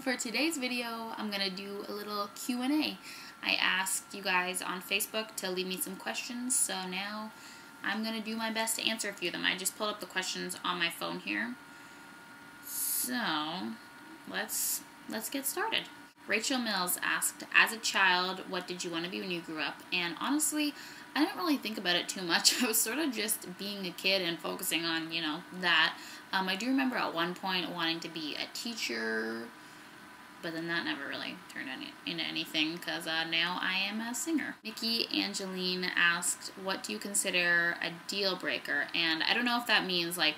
For today's video, I'm gonna do a little Q&A. I asked you guys on Facebook to leave me some questions, so now I'm gonna do my best to answer a few of them. I just pulled up the questions on my phone here. So, let's get started. Rachel Mills asked, as a child, what did you want to be when you grew up? And honestly, I didn't really think about it too much. I was sort of just being a kid and focusing on, that. I do remember at one point wanting to be a teacher, but then that never really turned into anything because now I am a singer. Mickey Angeline asked, what do you consider a deal breaker? And I don't know if that means like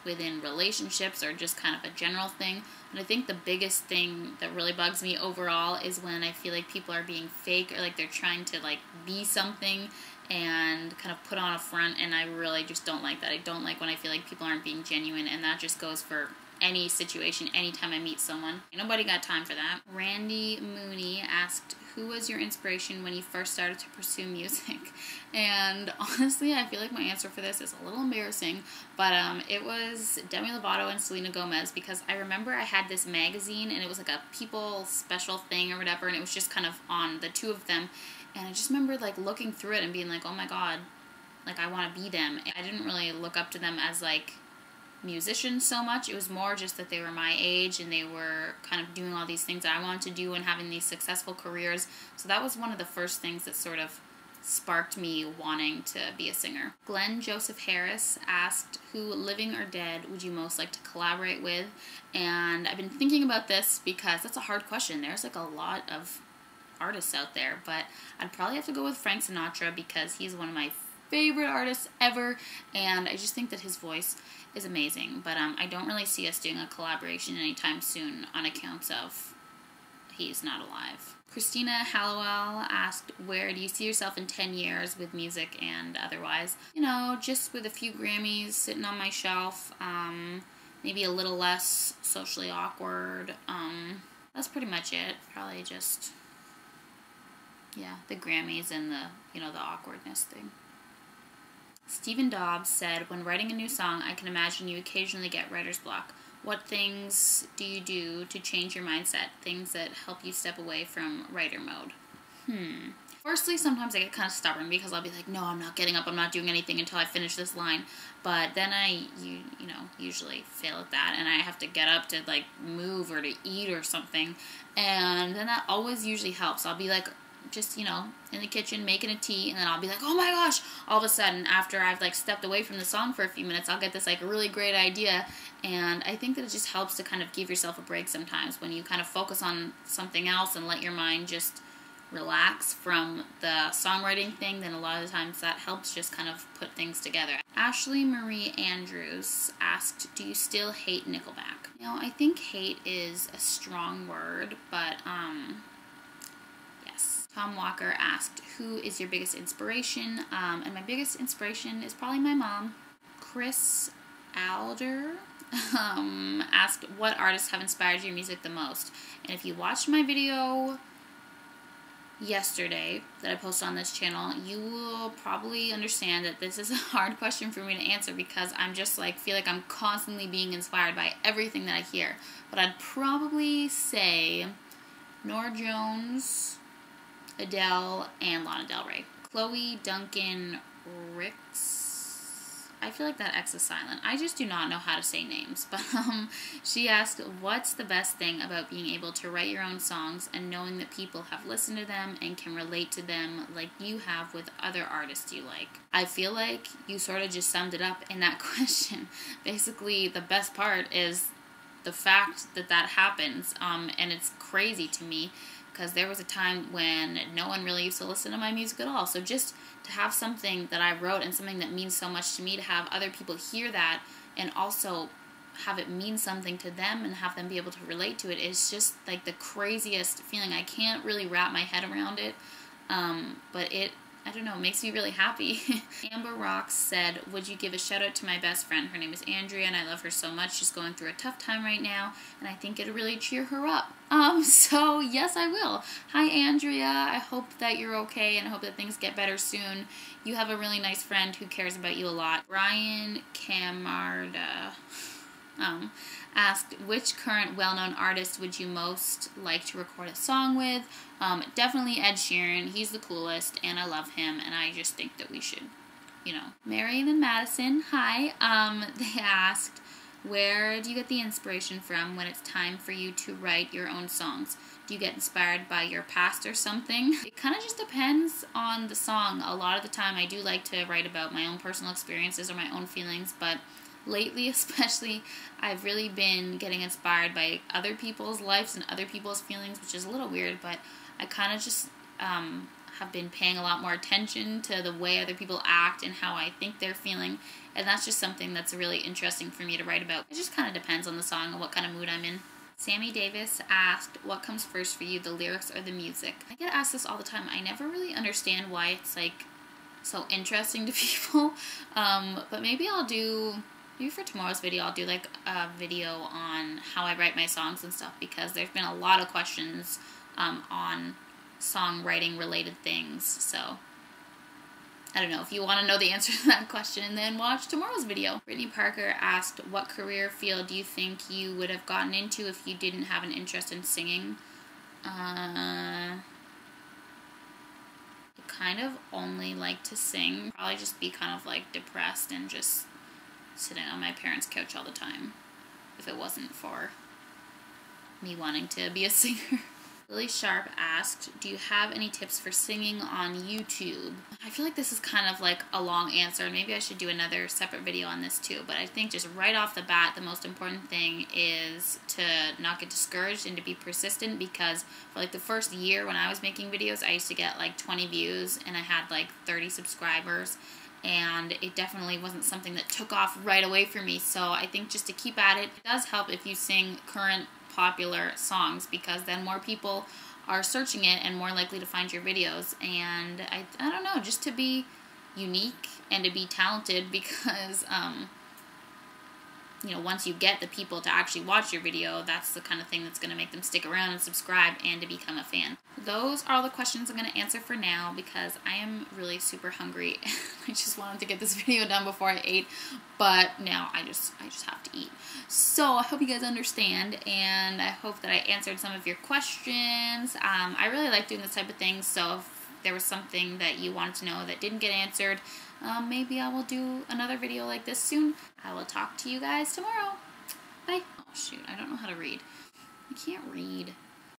within relationships or just kind of a general thing. But I think the biggest thing that really bugs me overall is when I feel like people are being fake or like they're trying to like be something and kind of put on a front, and I really just don't like that. I don't like when I feel like people aren't being genuine, and that just goes for any situation, anytime I meet someone. Nobody got time for that. Randy Mooney asked, who was your inspiration when you first started to pursue music? And honestly, I feel like my answer for this is a little embarrassing, but it was Demi Lovato and Selena Gomez, because I remember I had this magazine, and it was like a People special thing or whatever, and it was just kind of on the two of them, and I just remember like looking through it and being like, oh my god, like I want to be them. I didn't really look up to them as like musicians so much. It was more just that they were my age and they were kind of doing all these things that I wanted to do and having these successful careers. So that was one of the first things that sort of sparked me wanting to be a singer. Glenn Joseph Harris asked, who, living or dead, would you most like to collaborate with? And I've been thinking about this because that's a hard question. There's like a lot of artists out there, but I'd probably have to go with Frank Sinatra because he's one of my favorite artists ever, and I just think that his voice is amazing. But I don't really see us doing a collaboration anytime soon on account of he's not alive. Christina Hallowell asked, where do you see yourself in 10 years with music and otherwise? Just with a few Grammys sitting on my shelf, maybe a little less socially awkward. That's pretty much it. Probably just, yeah, the Grammys and the, the awkwardness thing. Stephen Dobbs said, when writing a new song, I can imagine you occasionally get writer's block. What things do you do to change your mindset? Things that help you step away from writer mode. Firstly, sometimes I get kind of stubborn because I'll be like, no, I'm not getting up, I'm not doing anything until I finish this line. But then I, usually fail at that, and I have to get up to like move or to eat or something. And then that always usually helps. I'll be like, just, in the kitchen making a tea, and then I'll be like, oh my gosh, all of a sudden, after I've like stepped away from the song for a few minutes, I'll get this like really great idea. And I think that it just helps to kind of give yourself a break sometimes when you kind of focus on something else and let your mind just relax from the songwriting thing. Then a lot of the times that helps just kind of put things together. Ashley Marie Andrews asked, do you still hate Nickelback? I think hate is a strong word, but Tom Walker asked, who is your biggest inspiration? And my biggest inspiration is probably my mom. Chris Alder asked, what artists have inspired your music the most? And if you watched my video yesterday that I posted on this channel, you will probably understand that this is a hard question for me to answer because I'm just like, feel like I'm constantly being inspired by everything that I hear. But I'd probably say Norah Jones, Adele, and Lana Del Rey. Chloe Duncan Ricks. I feel like that X is silent. I just do not know how to say names. But she asked, what's the best thing about being able to write your own songs and knowing that people have listened to them and can relate to them like you have with other artists you like? I feel like you sort of just summed it up in that question. Basically, the best part is the fact that that happens, and it's crazy to me, because there was a time when no one really used to listen to my music at all. So just to have something that I wrote and something that means so much to me, to have other people hear that and also have it mean something to them and have them be able to relate to it, is just like the craziest feeling. I can't really wrap my head around it, but I don't know, it makes me really happy. Amber Rocks said, would you give a shout out to my best friend? Her name is Andrea, and I love her so much. She's going through a tough time right now, and I think it'll really cheer her up. So yes, I will. Hi, Andrea. I hope that you're okay, and I hope that things get better soon. You have a really nice friend who cares about you a lot. Brian Camarda asked, which current well-known artist would you most like to record a song with? Definitely Ed Sheeran. He's the coolest, and I love him, and I just think that we should, you know. Marion and Madison, hi. They asked, where do you get the inspiration from when it's time for you to write your own songs? Do you get inspired by your past or something? It kind of just depends on the song. A lot of the time I do like to write about my own personal experiences or my own feelings, but lately especially I've really been getting inspired by other people's lives and other people's feelings, which is a little weird, but I kind of just have been paying a lot more attention to the way other people act and how I think they're feeling, and that's just something that's really interesting for me to write about. It just kind of depends on the song and what kind of mood I'm in. Sammy Davis asked, what comes first for you, the lyrics or the music? I get asked this all the time. I never really understand why it's like so interesting to people, but maybe for tomorrow's video I'll do like a video on how I write my songs and stuff, because there's been a lot of questions on songwriting related things, so I don't know. If you want to know the answer to that question, then watch tomorrow's video. Brittany Parker asked, what career field do you think you would have gotten into if you didn't have an interest in singing? I kind of only like to sing. Probably just be kind of like depressed and just sitting on my parents' couch all the time if it wasn't for me wanting to be a singer. Lily Sharp asked, do you have any tips for singing on YouTube? I feel like this is kind of like a long answer, and maybe I should do another separate video on this too, but I think just right off the bat, the most important thing is to not get discouraged and to be persistent, because for like the first year when I was making videos, I used to get like 20 views and I had like 30 subscribers, and it definitely wasn't something that took off right away for me. So I think just to keep at it, it does help if you sing current popular songs, because then more people are searching it and more likely to find your videos. And I don't know, just to be unique and to be talented, because you know, once you get the people to actually watch your video, that's the kind of thing that's going to make them stick around and subscribe and to become a fan. Those are all the questions I'm going to answer for now, because I am really super hungry. I just wanted to get this video done before I ate, but now I just have to eat. So I hope you guys understand, and I hope that I answered some of your questions. I really like doing this type of thing, so if there was something that you wanted to know that didn't get answered, maybe I will do another video like this soon. I will talk to you guys tomorrow. Bye. Oh shoot, I don't know how to read. I can't read.